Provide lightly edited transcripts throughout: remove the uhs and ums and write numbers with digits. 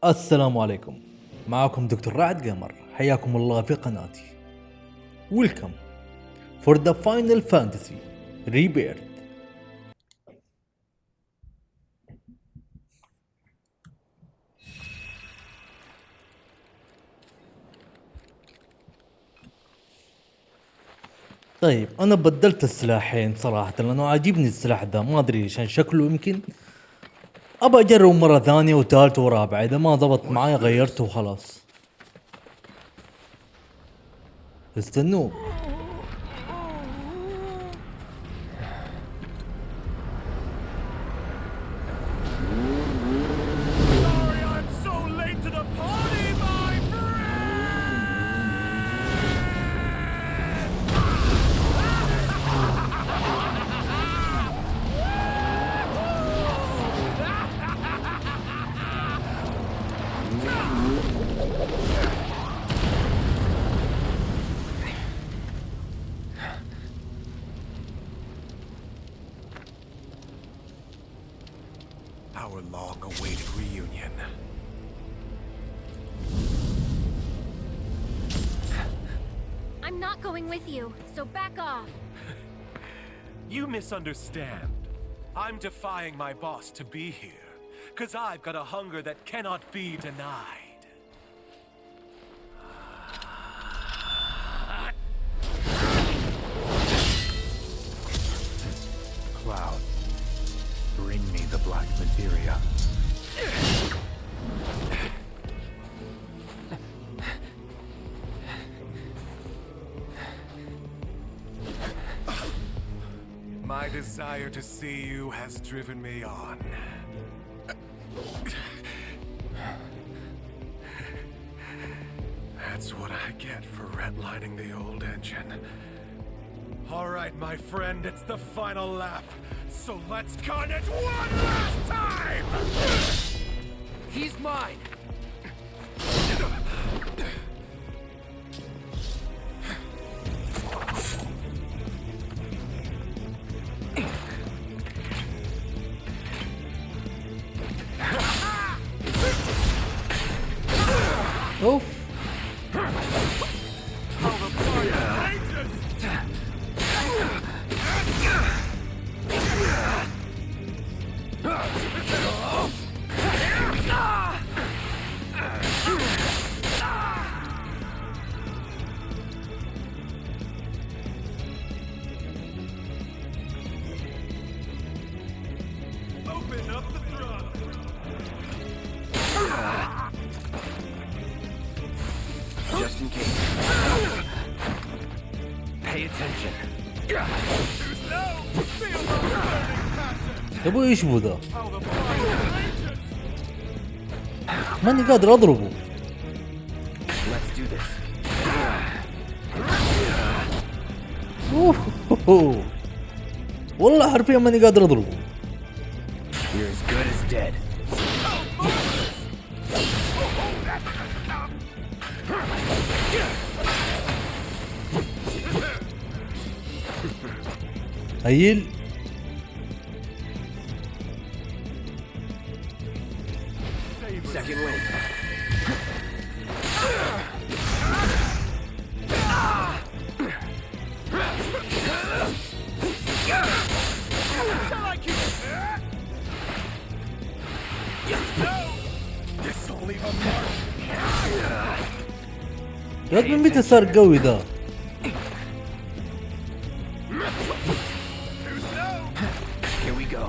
السلام عليكم. معكم دكتور رعد جيمر. حياكم الله في قناتي. Welcome for the Final Fantasy Rebirth. طيب انا بدلت السلاحين صراحة لانه عاجبني السلاح ده، ما ادري عشان شكله يمكن ابى اجربه مرة ثانية وثالثة ورابعة، اذا ما ضبط معاي غيرته وخلاص. استنوا. Our long-awaited reunion. I'm not going with you, so back off. You misunderstand. I'm defying my boss to be here, 'cause I've got a hunger that cannot be denied. Cloud, bring me the black materia. My desire to see you has driven me on. That's what I get for redlining the old engine. All right, my friend, it's the final lap. So let's con it one last time! He's mine! اوف. Open up the throttle! Just in case. Pay attention. يا ابوي ايش بو ذا؟ ماني قادر اضربه. Let's do this. أوه. والله حرفيا ماني قادر اضربه. You're as good as dead. هيل. Second wind. يا من متى صار قوي ذا؟ Here we go.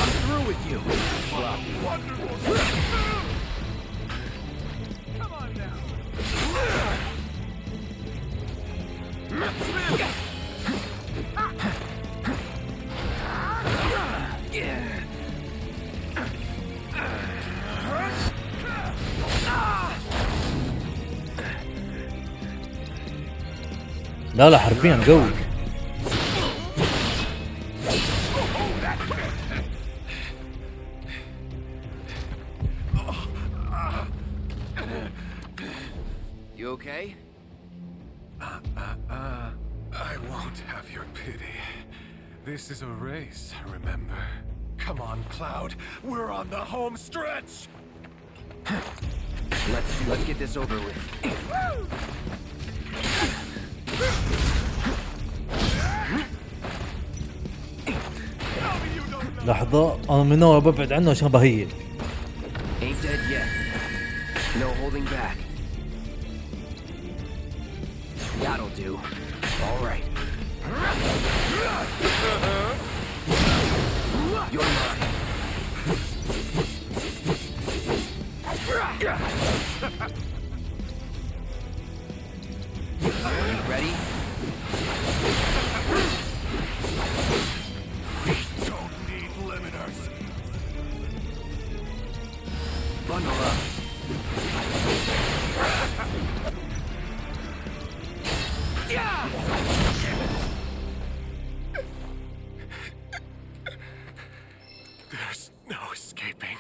I'm through with you. Come on now! لا حرفيا قوي. You okay? won't have your pity. This is a race, remember? Come on, Cloud. We're on the home stretch! Let's get this over with. لحظة أنا من نوع ببعد عنه عشان بهيل. Ain't dead yet. No holding back. That'll do. All right. You're mine. You ready? Don't need limiters. Bundle up. There's no escaping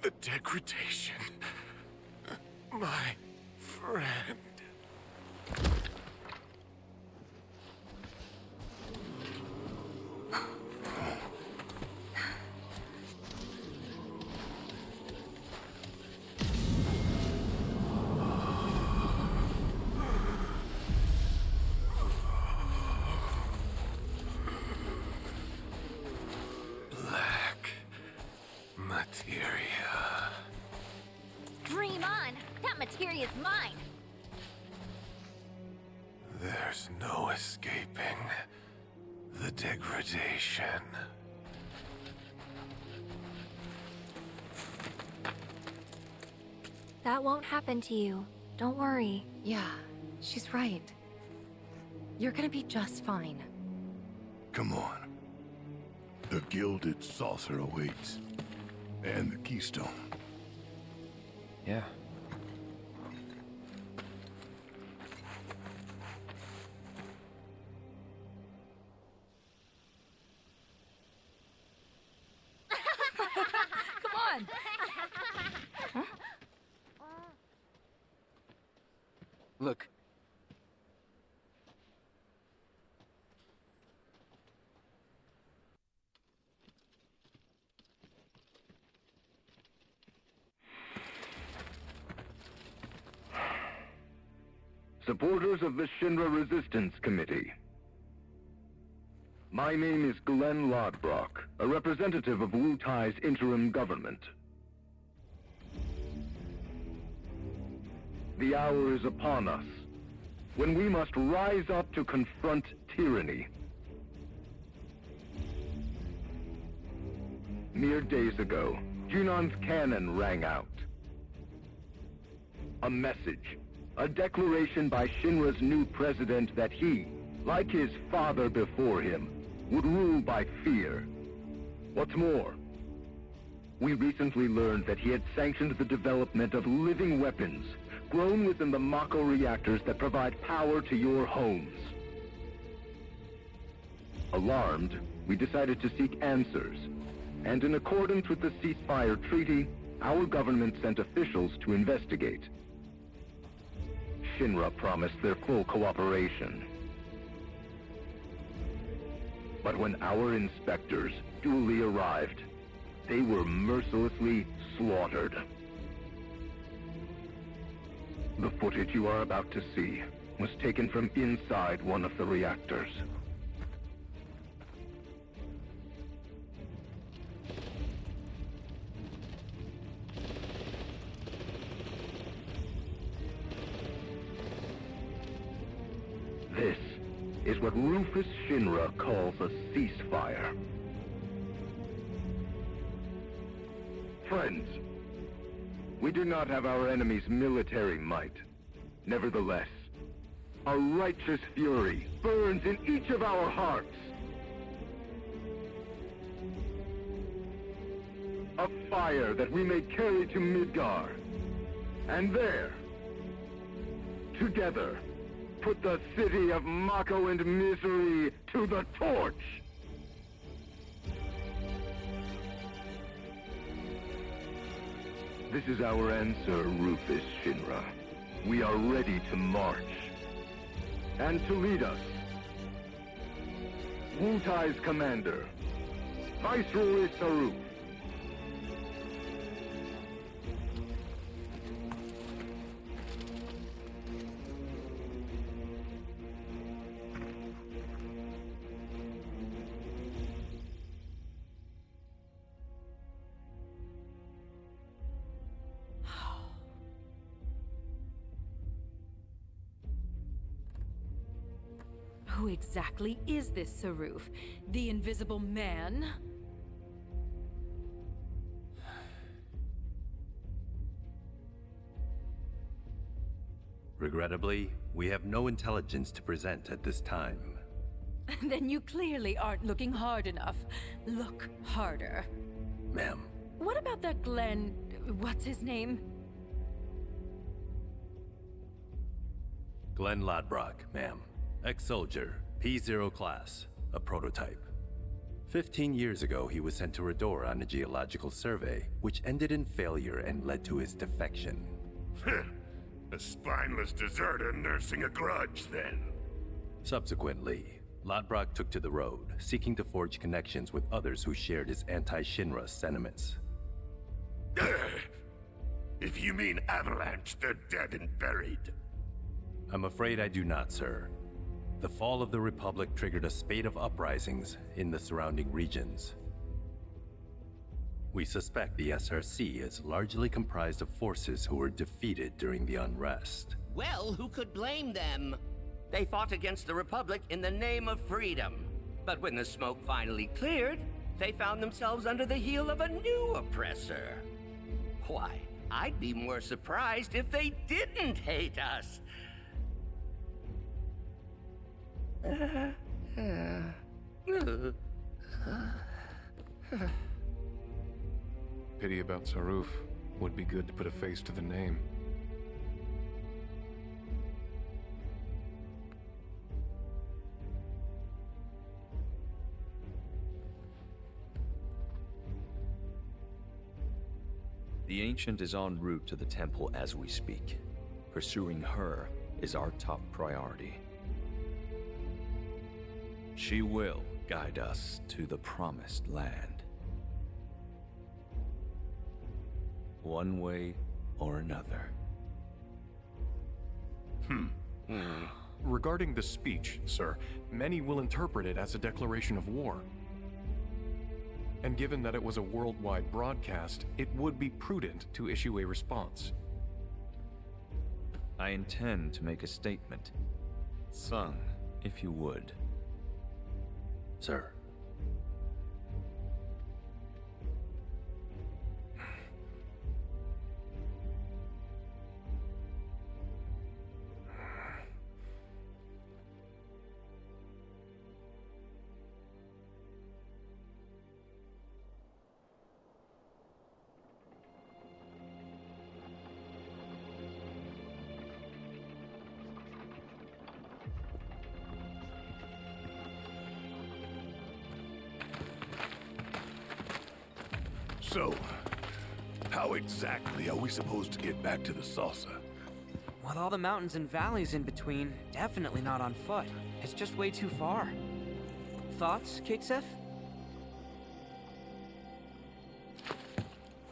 the degradation. My friend. Black materia. Dream on! That materia's mine! There's no escaping the degradation. That won't happen to you. Don't worry. Yeah, she's right. You're gonna be just fine. Come on. The gilded saucer awaits. And the keystone. Yeah. Come on! Look. Supporters of the Shinra Resistance Committee. My name is Glenn Lodbrok, a representative of Wu Tai's interim government. The hour is upon us, when we must rise up to confront tyranny. Mere days ago, Junon's cannon rang out. A message. A declaration by Shinra's new president that he, like his father before him, would rule by fear. What's more, we recently learned that he had sanctioned the development of living weapons grown within the Mako reactors that provide power to your homes. Alarmed, we decided to seek answers, and in accordance with the ceasefire treaty, our government sent officials to investigate. Shinra promised their full cooperation. But when our inspectors duly arrived, they were mercilessly slaughtered. The footage you are about to see was taken from inside one of the reactors. This is what Rufus Shinra calls a ceasefire. Friends, we do not have our enemy's military might. Nevertheless, a righteous fury burns in each of our hearts. A fire that we may carry to Midgar. And there, together, put the city of Mako and misery to the torch! This is our answer, Rufus Shinra. We are ready to march. And to lead us, Wutai's commander, Viceroy Saruf. Who exactly is this Saruf? The Invisible Man? Regrettably, we have no intelligence to present at this time. Then you clearly aren't looking hard enough. Look harder. Ma'am. What about that Glenn... what's his name? Glenn Ladbrock, ma'am. Ex-soldier, P0 class, a prototype. 15 years ago, he was sent to Redor on a geological survey, which ended in failure and led to his defection. A spineless deserter nursing a grudge, then. Subsequently, Ladbrock took to the road, seeking to forge connections with others who shared his anti-Shinra sentiments. If you mean Avalanche, they're dead and buried. I'm afraid I do not, sir. The fall of the Republic triggered a spate of uprisings in the surrounding regions. We suspect the SRC is largely comprised of forces who were defeated during the unrest. Well, who could blame them? They fought against the Republic in the name of freedom. But when the smoke finally cleared, they found themselves under the heel of a new oppressor. Why, I'd be more surprised if they didn't hate us. Pity about Saruf. Would be good to put a face to the name. The Ancient is en route to the temple as we speak. Pursuing her is our top priority. She will guide us to the promised land. One way or another. Regarding the speech, sir, many will interpret it as a declaration of war. And given that it was a worldwide broadcast, it would be prudent to issue a response. I intend to make a statement. Sung, if you would. Sir. So, how exactly are we supposed to get back to the saucer? With all the mountains and valleys in between, definitely not on foot. It's just way too far. Thoughts, Kixef?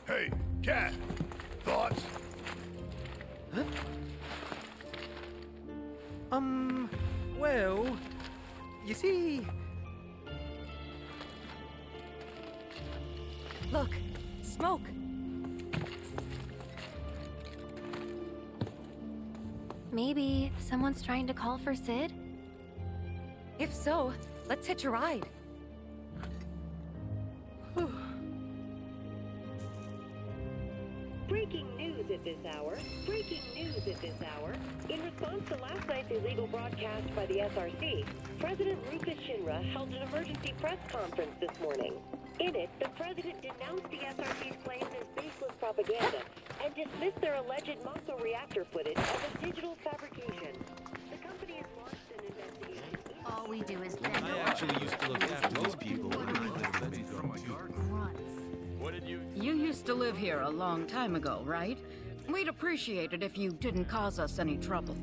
Hey, Cat! Thoughts? Huh? Well, you see... Look, smoke. Maybe someone's trying to call for Sid? If so, let's hitch a ride. Breaking news at this hour. Breaking news at this hour. In response to last night's illegal broadcast by the SRC, President Rufus Shinra held an emergency press conference this morning. In it, the president denounced the SRC's claims as baseless propaganda and dismissed their alleged Mako reactor footage as a digital fabrication. The company has launched an investigation. All we do is bend I actually used to look after these people when I lived in You used to live here a long time ago, right? We'd appreciate it if you didn't cause us any trouble.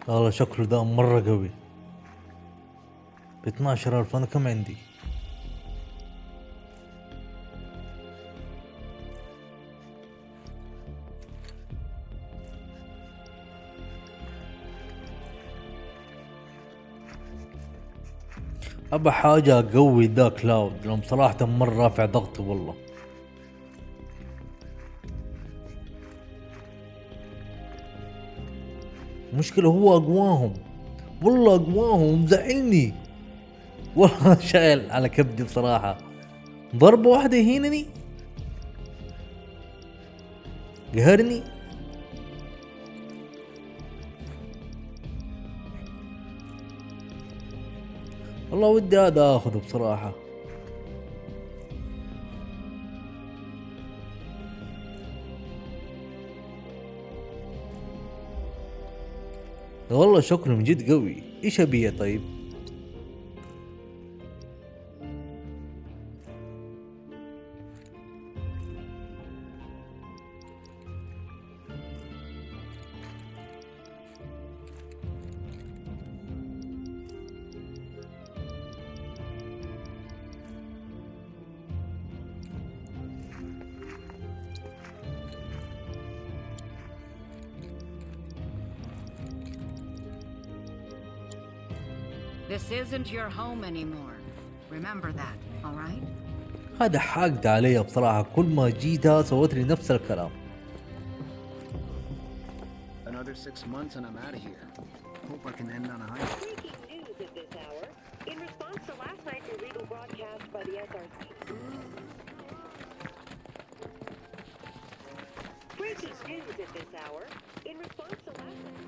والله شكله ده مرة قوي. ب12,000 انا كم عندي؟ ابى حاجة اقوي ذا كلاود لأن صراحة مرة رافع ضغطي والله. المشكلة هو اقواهم والله، اقواهم مزعلني والله. شايل على كبدي بصراحة. ضربة واحدة يهينني، قهرني. والله ودي هذا اخذه بصراحة. والله شكله من جد قوي. ايش ابيه طيب؟ This isn't your home anymore. Remember that, all right? هذا حاقد علي بصراحة. كل ما جيتها سوت لي نفس الكلام. Another 6 months and I'm out of here. Hope I can end on a high. Breaking news at this hour. In response to last night's illegal broadcast by the SRC. Breaking news at this hour. In response to last night.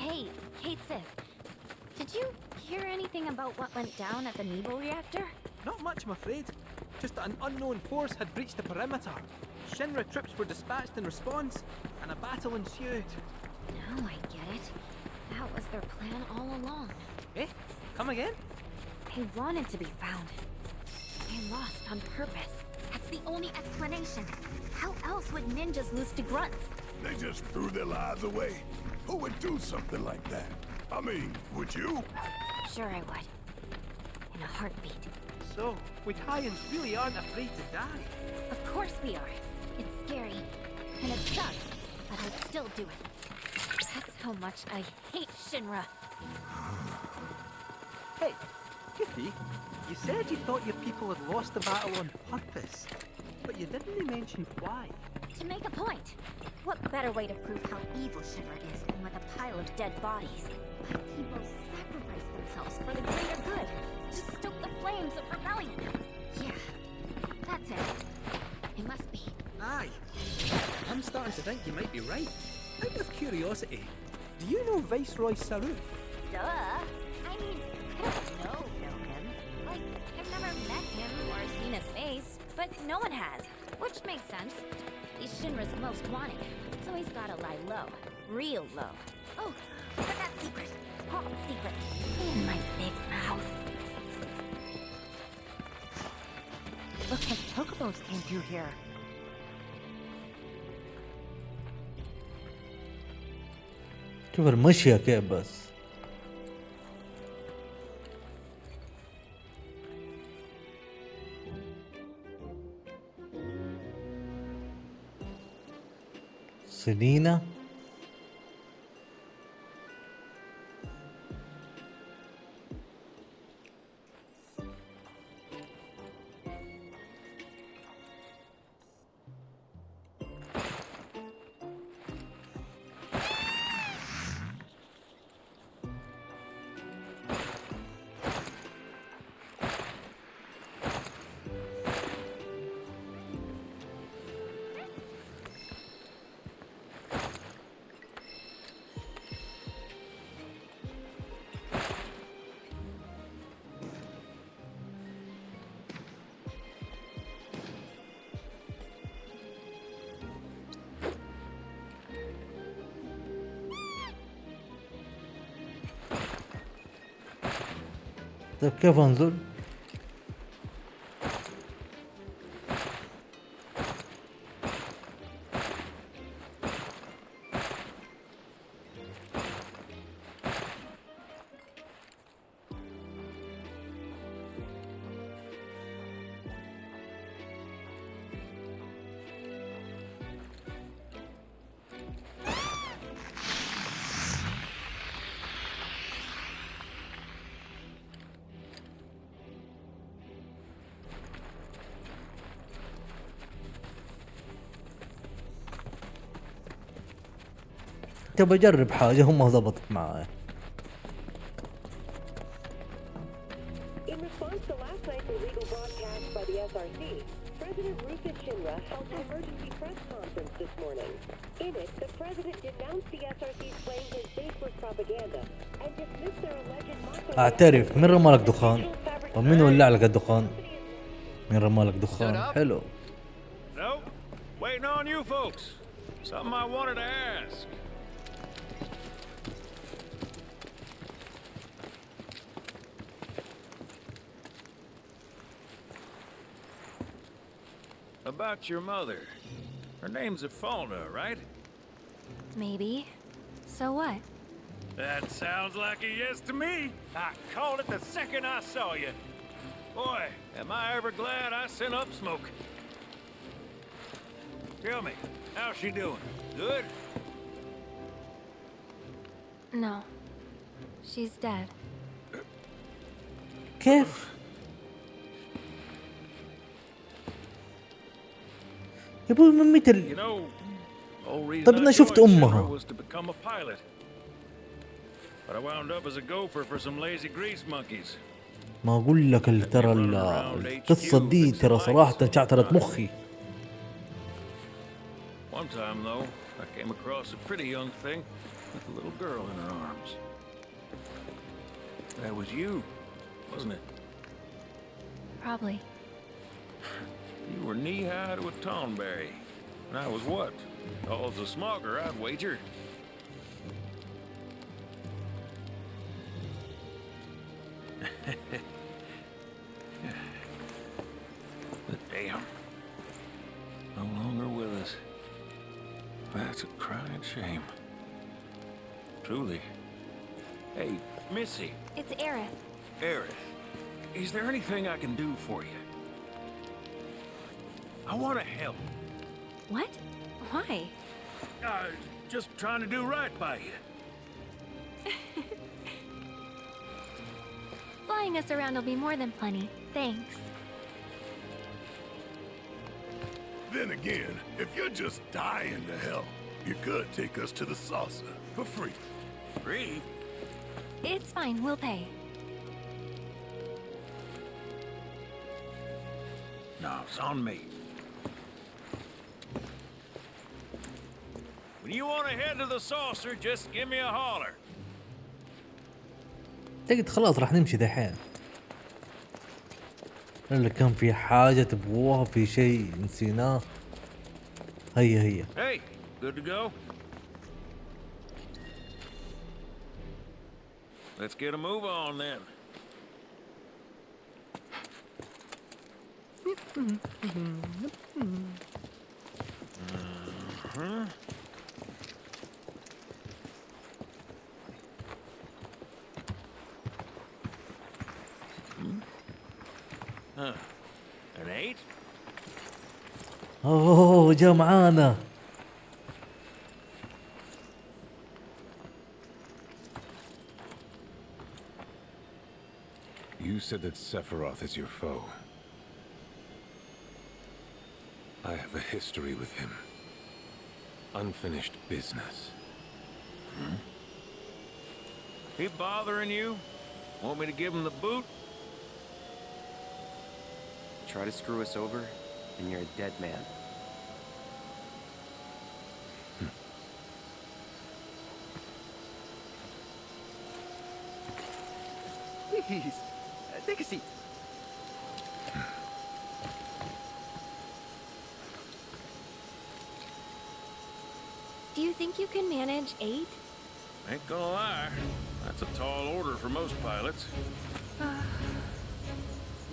Hey, Kate Sif. Did you hear anything about what went down at the Nebel reactor? Not much, I'm afraid. Just that an unknown force had breached the perimeter. Shinra troops were dispatched in response, and a battle ensued. Now I get it. That was their plan all along. Eh? Come again? They wanted to be found. They lost on purpose. That's the only explanation. How else would ninjas lose to grunts? They just threw their lives away. Who would do something like that? I mean, would you? Sure I would. In a heartbeat. So, we Hyans really aren't afraid to die. Of course we are. It's scary. And it sucks. But I'd still do it. That's how much I hate Shinra. Hey, Giffy, you said you thought your people had lost the battle on purpose. But you didn't mention why. To make a point. What better way to prove how evil Shinra is than with a pile of dead bodies? My people sacrifice themselves for the greater good. To stoke the flames of rebellion. Yeah, that's it. It must be. Aye. I'm starting to think you might be right. Out of curiosity, do you know Viceroy Saru? Duh. I mean, I don't know him. Like, I've never met him or seen his face, but no one has. Which makes sense. He's Shinra's most wanted, so he's gotta lie low. Real low. Oh, but that secret. Top secret. In my big mouth. Looks like chocobos came through here. كيف المشية كيف بس. سنينة. طيب كيف انزل؟ تبى اجرب حاجة وما ضبطت معاي. In response to last night's illegal broadcast by the SRC, President Rufus Shinra held an emergency press conference this morning. In it, the president denounced the SRC's claims as baseless propaganda and dismissed their alleged اعترف، من رمالك دخان؟ ومين ولع لك الدخان؟ من رمالك دخان؟ حلو. Nope. Waiting on you folks. Something I wanted to ask. About your mother. Her name's Ifalna, right? Maybe. So what? That sounds like a yes to me. I called it the second I saw you. Boy, am I ever glad I sent up Smoke. Tell me, how's she doing? Good? No. She's dead. كيف؟ يا ابوي من متى؟ طب انا شفت امها. But I wound up as a gopher for some lazy grease monkeys. ما اقول لك ترى القصة دي ترى صراحة شعترت مخي. One time though, I came across a pretty young thing with a little girl in her arms. That was you, wasn't it? Probably. You were knee-high to a tonberry. And I was what? Oh, as a smogger, I'd wager. But damn. No longer with us. That's a crying shame. Truly. Hey, Missy. It's Aerith. Aerith, is there anything I can do for you? I want to help. What? Why? Just trying to do right by you. Flying us around will be more than plenty. Thanks. Then again, if you're just dying to help, you could take us to the saucer for free. Free? It's fine, we'll pay. No, it's on me. When you want to head to the saucer, just give me a holler. تجد خلاص راح نمشي دحين. اللي كان في حاجة تبغوها، في شيء نسيناه. هيا. Hey, good to go? Let's get a move on then. An 8? اوه جا معانا. You said that Sephiroth is your foe. I have a history with him. Unfinished business. He bothering you? Want me to give him the boot? Try to screw us over, and you're a dead man. Please, take a seat. Do you think you can manage 8? Ain't gonna lie, that's a tall order for most pilots.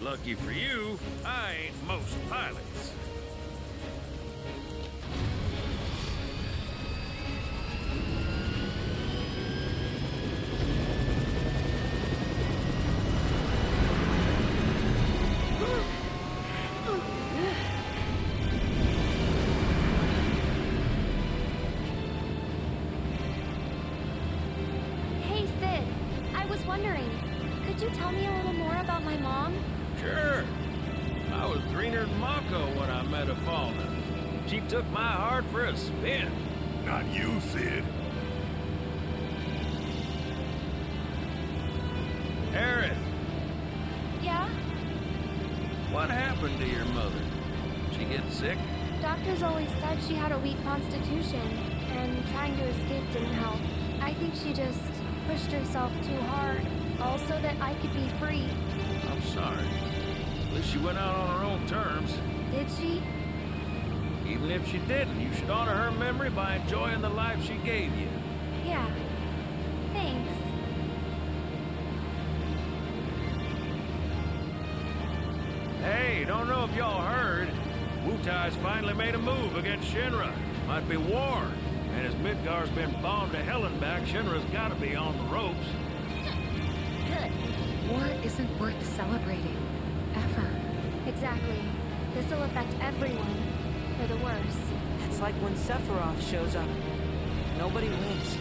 Lucky for you, I ain't most pilots. Hey, Sid. I was wondering, could you tell me a little more about my mom? Sure. I was greener than Mako when I met Ifalna. She took my heart for a spin. Not you, Sid. happened to your mother? She get sick? Doctors always said she had a weak constitution, and trying to escape didn't help. I think she just pushed herself too hard, all so that I could be free. I'm sorry. At least she went out on her own terms. Did she? Even if she didn't, you should honor her memory by enjoying the life she gave you. Yeah. Thanks. Hey, don't know if y'all heard. Wutai's finally made a move against Shinra. Might be war. And as Midgar's been bombed to hell and back, Shinra's gotta be on the ropes. Good. War isn't worth celebrating. Ever. Exactly. This'll affect everyone. For the worse. It's like when Sephiroth shows up. Nobody wins.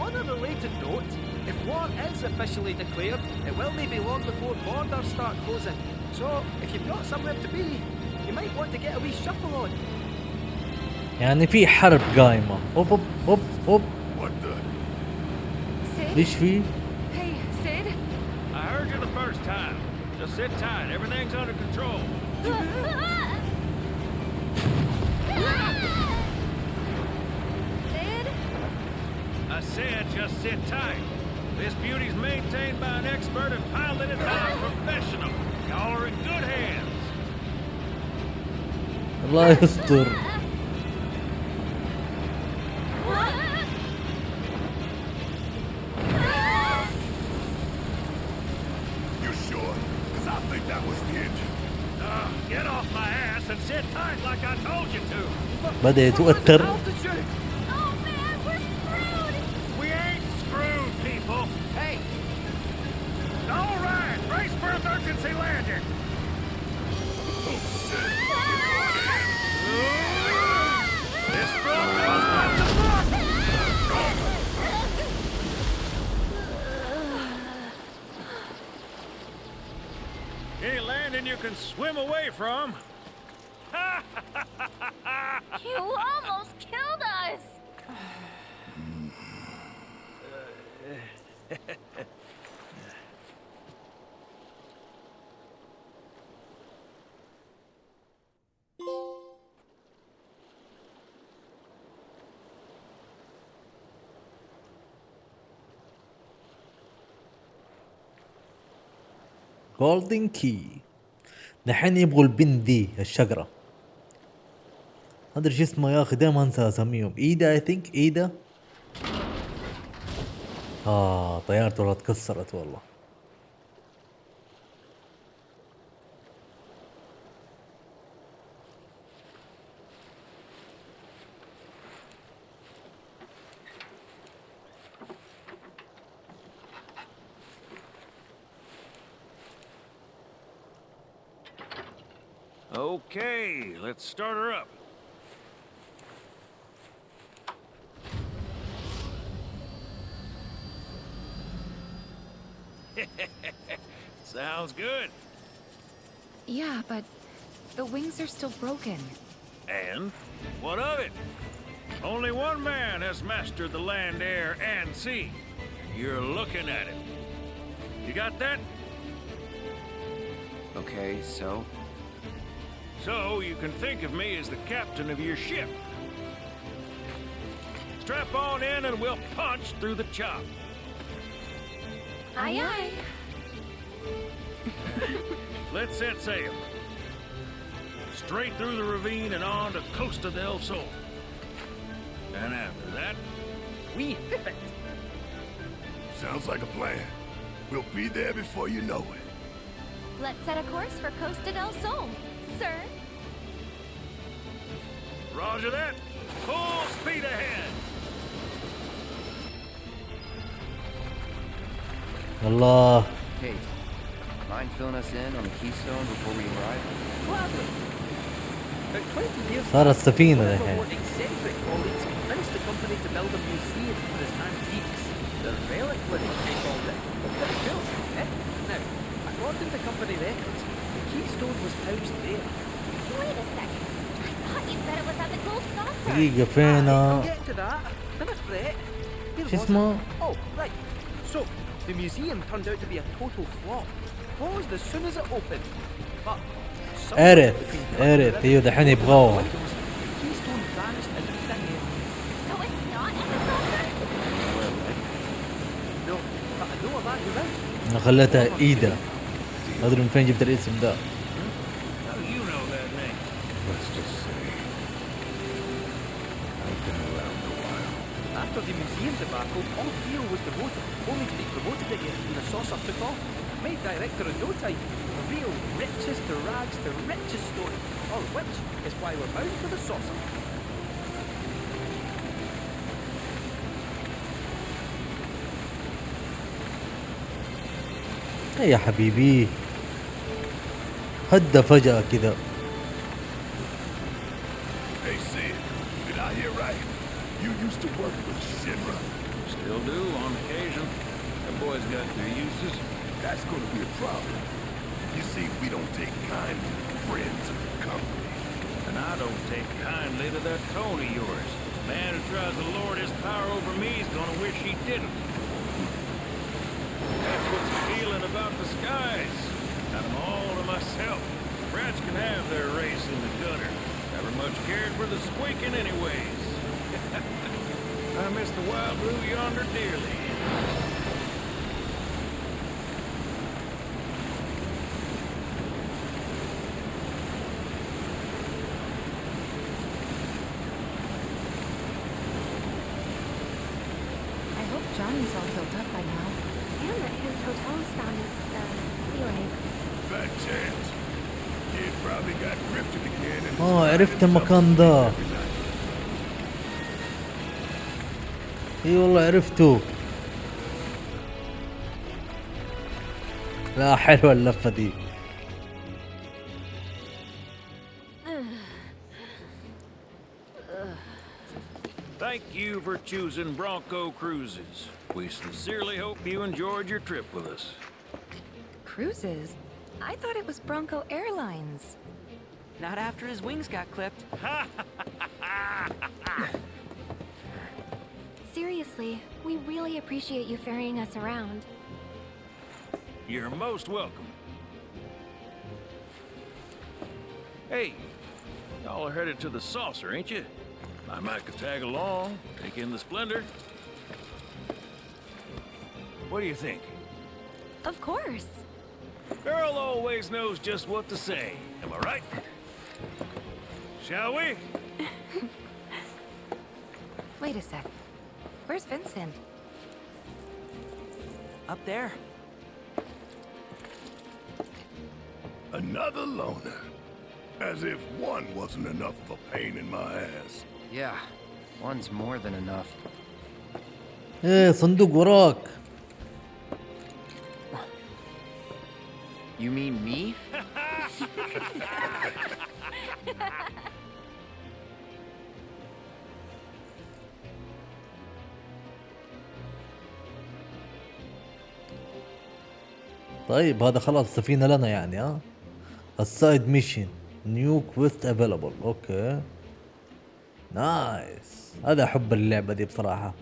On a related note, if war is officially declared, it will not be long before borders start closing. So, if you've got somewhere to be, you might want to get a wee shuffle on. يعني في حرب قايمة. هوب هوب هوب هوب. Sid? ليش في؟ Hey, Sid? I heard you the first time. Just sit tight. Everything's under control. Sid? I said just sit tight. This beauty's maintained by an expert and piloted by a professional. Y'all are in good hands. الله يستر. You sure? Because I think that was the engine. Get off my ass and sit tight like I told you to. بدأ يتوتر. Oh man, we're screwed! We ain't screwed, people. Hey! All right, brace for emergency landing. Oh, shit. This front goes by the book. Any landing you can swim away from. You almost killed us! جولدن كي. دحين يبغوا البنت دي الشقرة. ما ادري شو اسمه يا اخي، دايما انسى اسميهم. ايدا اي ثينك ايدا. طيارته والله اتكسرت والله. Okay, let's start her up. Sounds good. Yeah, but the wings are still broken. And what of it? Only one man has mastered the land, air, and sea. You're looking at it. You got that? Okay, so? So you can think of me as the captain of your ship. Strap on in and we'll punch through the chop. Aye, aye. Let's set sail. Straight through the ravine and on to Costa del Sol. And after that, we pivot. Sounds like a plan. We'll be there before you know it. Let's set a course for Costa del Sol, sir. Roger that. Full speed ahead. Allah. Hey, mind filling us in on the keystone before we arrive? Gladly. About 20 years صار السفينة one of الحين. our more eccentric colleagues convinced the company to build a museum for his antiques. The reliquary, they called it. Pretty cool, eh? Now, according to company records, the keystone was housed there. Wait a second. I thought you said it was at the gold saucer. دقيقة فينا. We'll get to that. Finish fret. Here شو was اسمه؟ it? Oh, right. So, the museum turned out to be a total flop. Closed as soon as it opened. But عرف ايوه دحين يبغوها. Keystone vanished and everything here. So it's not in the saucer? No, but I know a man who is. انا خليتها ايدا. ما ادري من فين جبت الاسم ده. How do you know that name? Let's just say I've been around a while. After the museum debacle, all Theo was demoted, only to be promoted again when the saucer took off. Made director in no time. A real riches to rags to riches story. All of which is why we're bound for the saucer. يا حبيبي هدى فجأة كذا. Hey Sid, did I hear right? You used to work with Shinra? Still do, on occasion. That boy's got their uses. That's gonna be a problem. You see, we don't take kindly to friends of the company. And I don't take kindly to that tone of yours. Man who tries to lord his power over me is gonna wish he didn't. That's what's appealing about the skies. Got them all to myself. Brats can have their race in the gutter. Never much cared for the squeaking anyways. I miss the wild blue yonder dearly. I hope Johnny's all built up by now. And that his hotel's found its, sea legs. Fat chance. Kid probably got drifted again and عرفت المكان ده. اي والله عرفته. لا حلوة اللفة دي. Thank you for choosing Bronco Cruises. We sincerely hope you enjoyed your trip with us. Cruises? I thought it was Bronco Airlines. Not after his wings got clipped. Seriously, we really appreciate you ferrying us around. You're most welcome. Hey, y'all are headed to the saucer, ain't you? I might could tag along, take in the splendor. What do you think? Of course. Girl always knows just what to say. Am I right? Shall we? Wait a sec. Where's Vincent? Up there. another loner. As if one wasn't enough of a pain in my ass. Yeah, one's more than enough. ايه صندوق وراك. You mean me? طيب هذا خلاص سفينة لنا يعني ها. السايد ميشن نيو كويست افيلبل. اوكي نايس. هذا احب اللعبة دي بصراحة.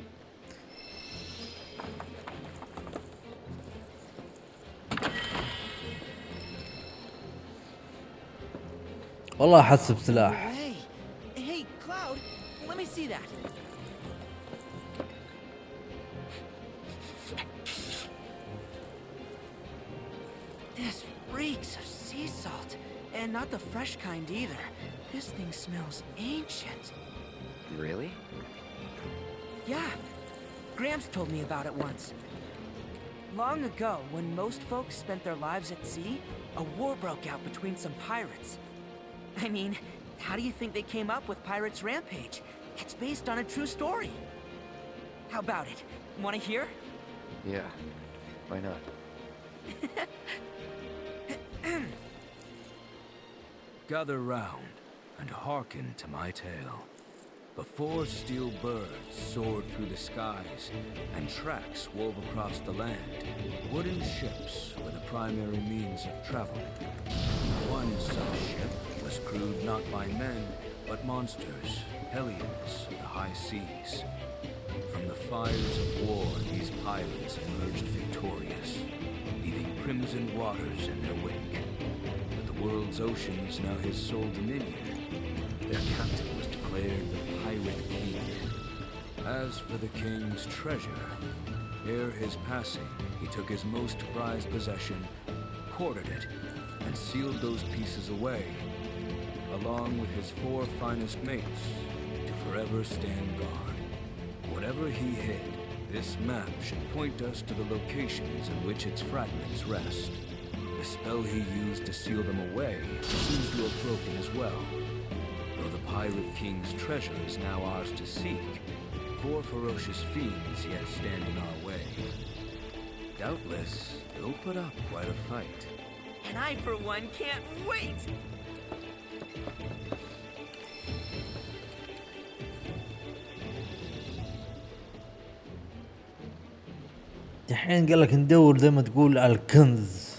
والله احس بسلاح. Hey, Cloud, let me see that. This reeks of sea salt, and not the fresh kind either. This thing smells ancient. Really? Yeah, Gramps told me about it once. Long ago, when most folks spent their lives at sea, a war broke out between some pirates. I mean, how do you think they came up with Pirates Rampage? It's based on a true story. How about it? Want to hear? Yeah, why not? Gather round and hearken to my tale. Before steel birds soared through the skies and tracks wove across the land, wooden ships were the primary means of travel. One such ship was crewed not by men, but monsters, hellions of the high seas. From the fires of war, these pirates emerged victorious, leaving crimson waters in their wake. But the The world's oceans now his sole dominion. Their captain was declared the Pirate King. As for the king's treasure, ere his passing, he took his most prized possession, quartered it, and sealed those pieces away, along with his 4 finest mates, to forever stand guard. Whatever he hid, this map should point us to the locations in which its fragments rest. The spell he used to seal them away seems to have broken as well. Though the Pirate King's treasure is now ours to seek, 4 ferocious fiends yet stand in our way. Doubtless, they'll put up quite a fight. And I, for one, can't wait! دحين قالك ندور زي ما تقول على الكنز.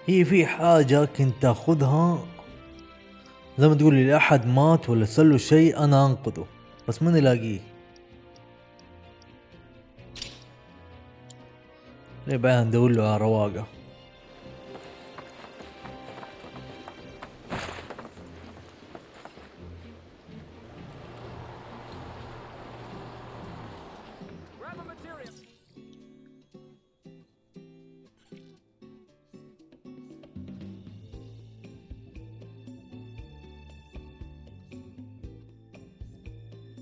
هي في حاجة كنت اخذها زي ما تقول لي احد مات ولا سلو شيء انا انقذه بس من الاقيه. ليه بقى ندور له على رواقة.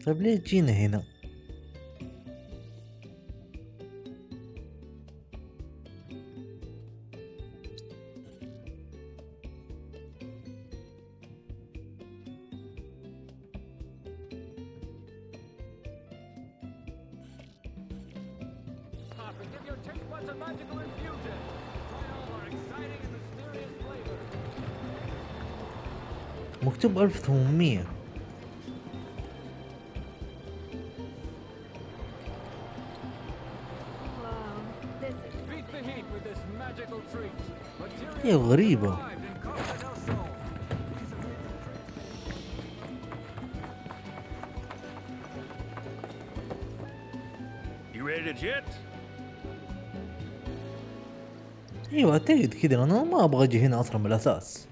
طيب ليه جينا هنا؟ مكتوب 1800. هي غريبة. ايوه اعتقد كذا، انا ما ابغى اجي هنا اصلا من الاساس.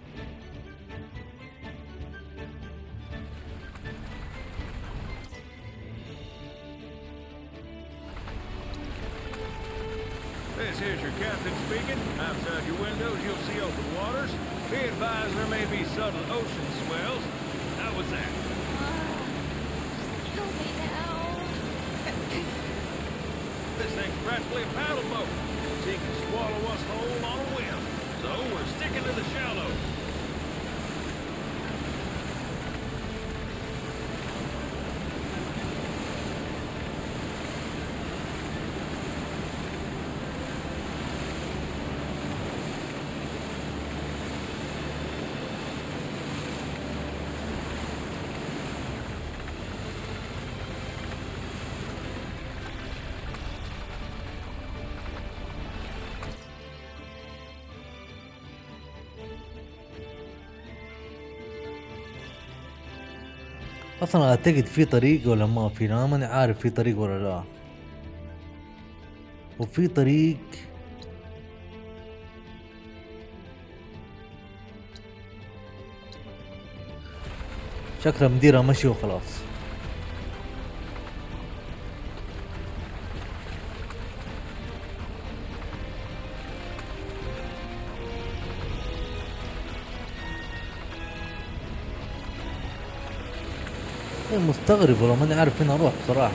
here's your captain speaking. Outside your windows, you'll see open waters. Be advised there may be subtle ocean swells. How was that? Kill me now. This thing's practically a paddle boat. She can swallow us whole on a whim. So we're sticking to the shallows. اصلا اعتقد في طريق ولا ما في، انا ماني عارف في طريق ولا لا. وفي طريق شكلها مديرها مشي وخلاص. مستغرب والله ماني عارف فين اروح بصراحة.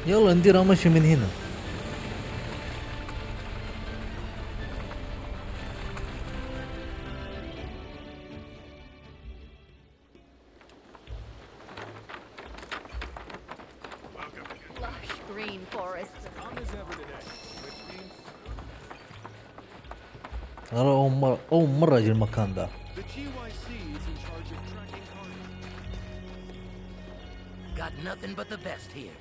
يلا نديرها مشي من هنا. Lush green forests. أنا أول مرة أجي المكان ده. Got nothing but the best here.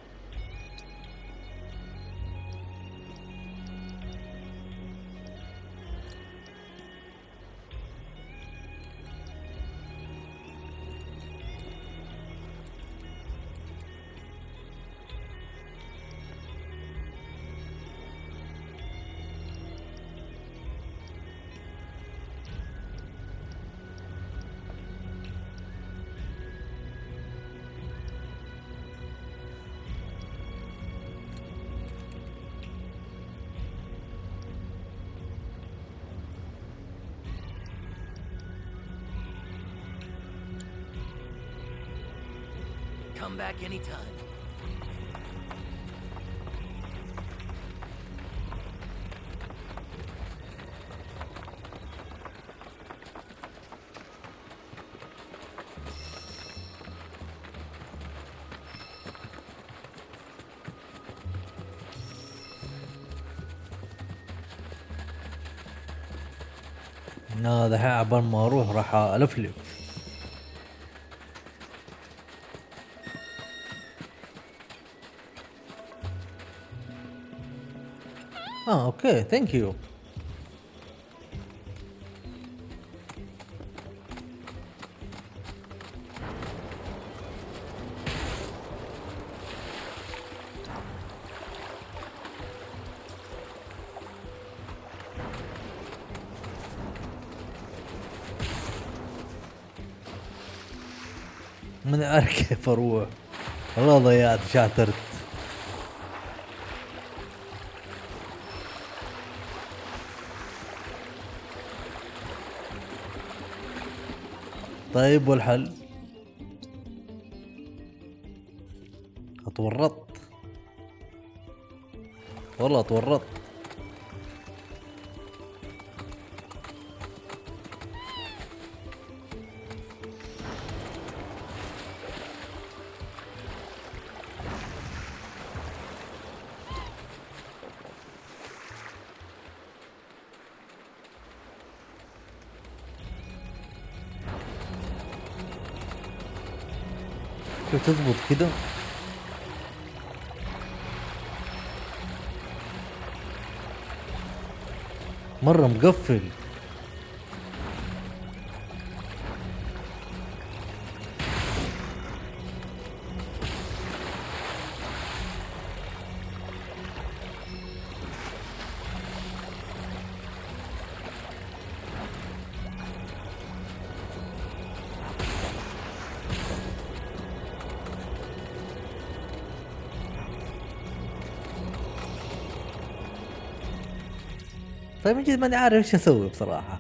Come back anytime. هذا عبال ما اروح راح الفلف. اوكي ثانك يو. من عارف كيف اروح والله ضيعت شاطرت. طيب والحل؟ اتورطت والله اتورطت. شو تزبط كده. مرة مقفل. طيب من جد ماني عارف ايش اسوي بصراحة.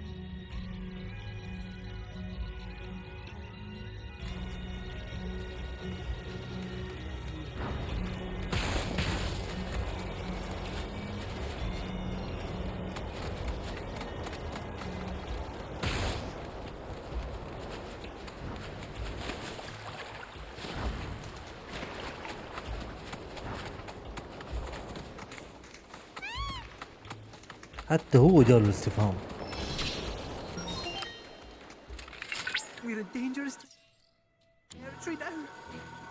حتى هو جاله الاستفهام. We're in dangerous territory now.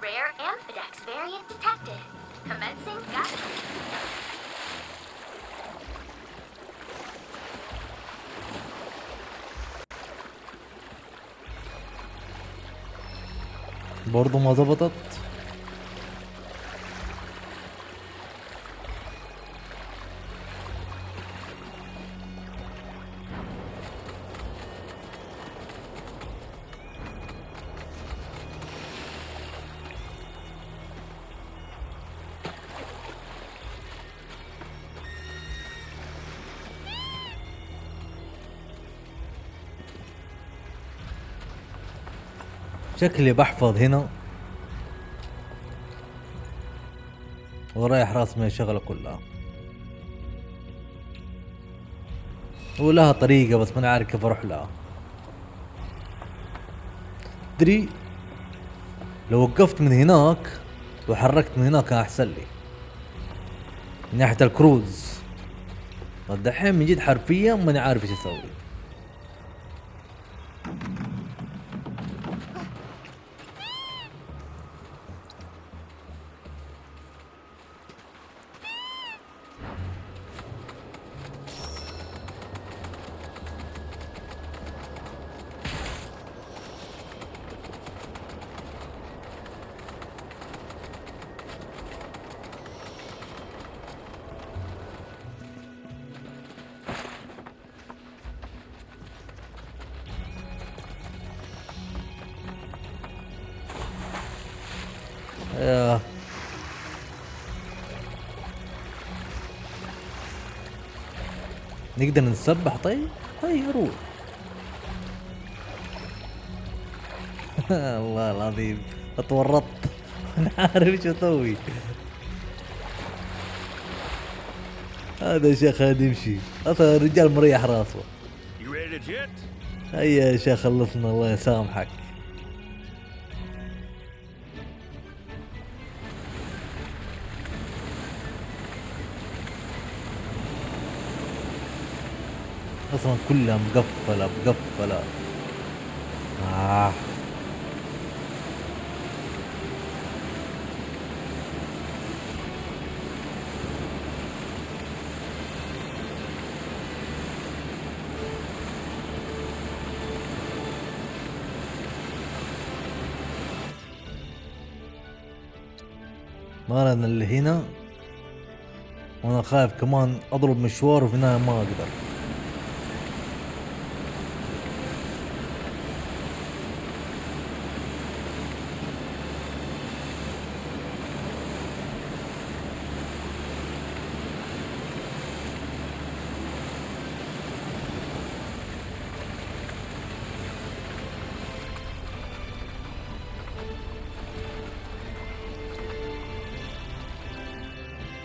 Rare Amphidex variant detected. Commencing data. برضو ما زبطت. شكلي بحفظ هنا ورايح راس من الشغلة كلها، ولها طريقة بس ما عارف كيف اروح لها. تدري لو وقفت من هناك وحركت من هناك كان احسن لي من ناحية الكروز. الدحين من جد حرفيا ماني عارف ايش اسوي. نقدر نسبح؟ طيب روح. الله العظيم اتورطت. انا عارف ايش اسوي. هذا شيخ هذا يمشي اصلا الرجال مريح راسه. هيا يا شيخ خلصنا الله يسامحك. اصلا كلها مقفلة. ما انا اللي هنا وانا خايف كمان اضرب مشوار وفي النهاية ما اقدر.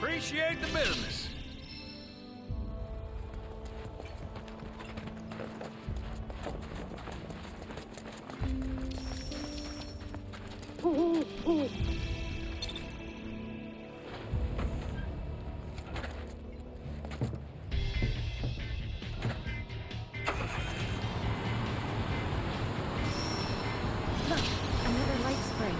Appreciate the business. Look, another light spring.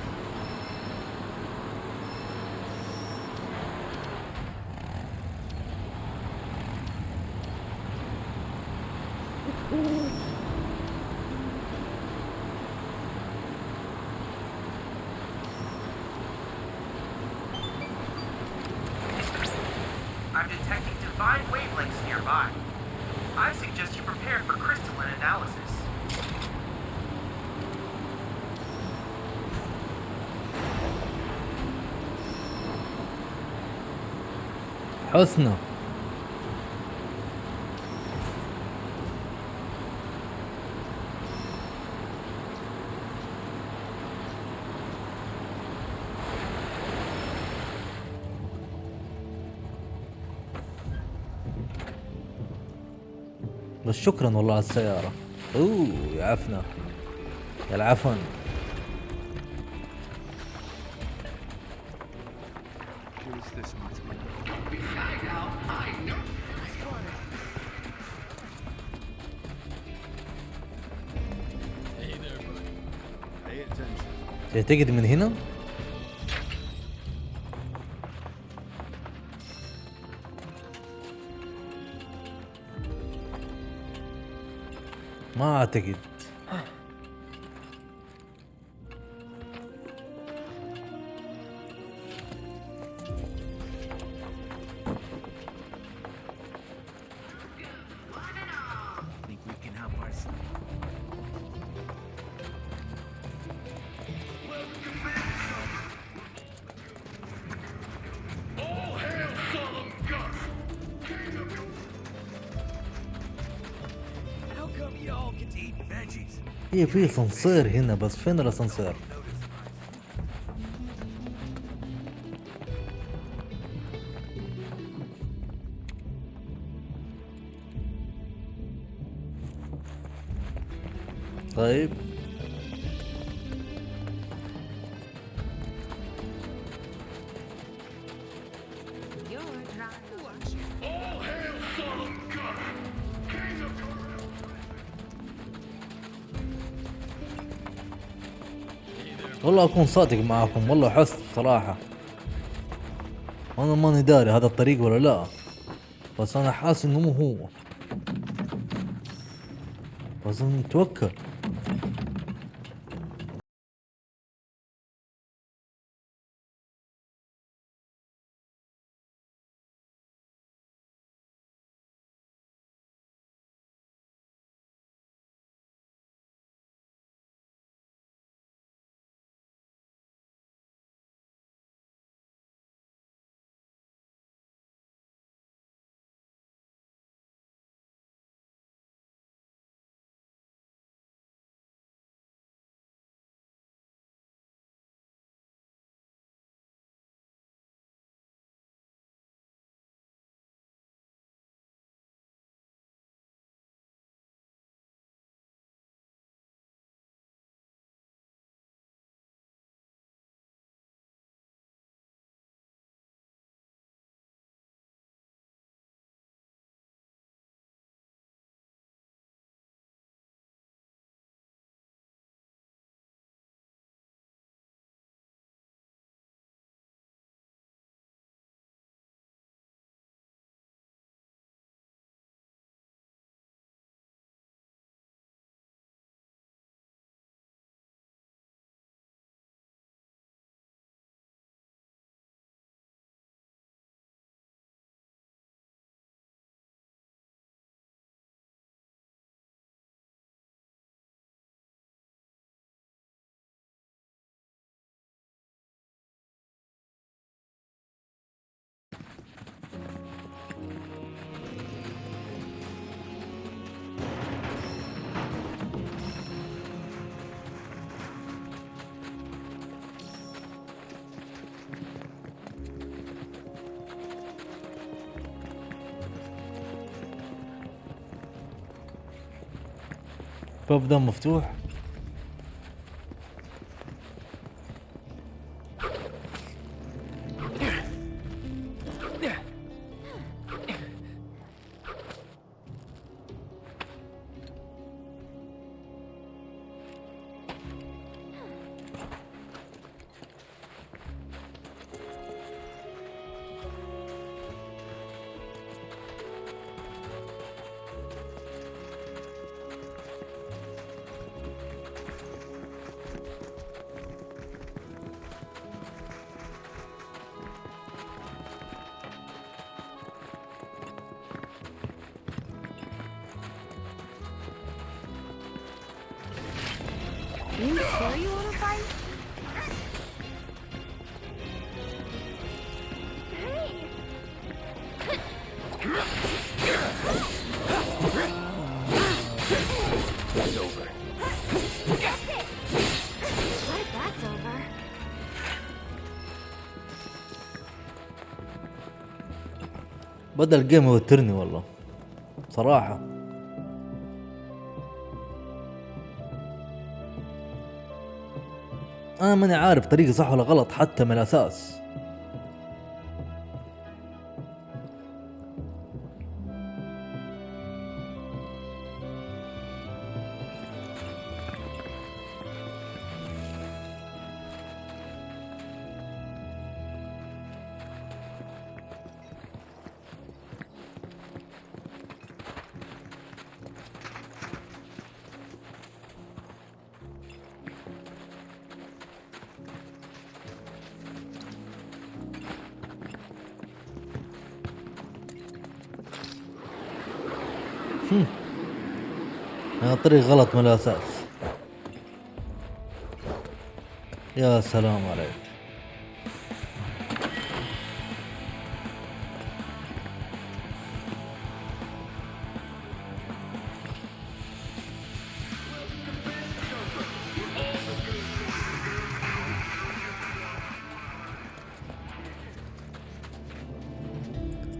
detecting divine wavelengths nearby. I suggest you prepare for crystalline analysis. حسنى بس شكرا والله على السيارة. اوه يا عفنة يا العفن. تعتقد من هنا؟ ما اعتقد. هي في اسانسير هنا بس فين الاسانسير؟ طيب والله اكون صادق معاكم، والله حس صراحة انا ماني داري هذا الطريق ولا لا، بس انا حاسس انه مو هو، بس نتوكل. الباب ده مفتوح. You sure you wanna fight? It's over. That's it! Glad that's over. بدأ الجيم يوترني والله صراحة. أنا ماني عارف طريقي صح ولا غلط حتى من الأساس. هذا طريق غلط من الأساس. يا سلام عليك.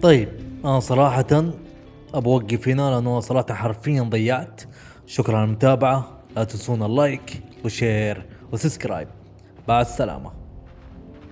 طيب أنا صراحة أبوقف هنا لأنه صراحة حرفيا ضيعت. شكرا على المتابعة، لا تنسون اللايك وشير وسبسكرايب. مع السلامة.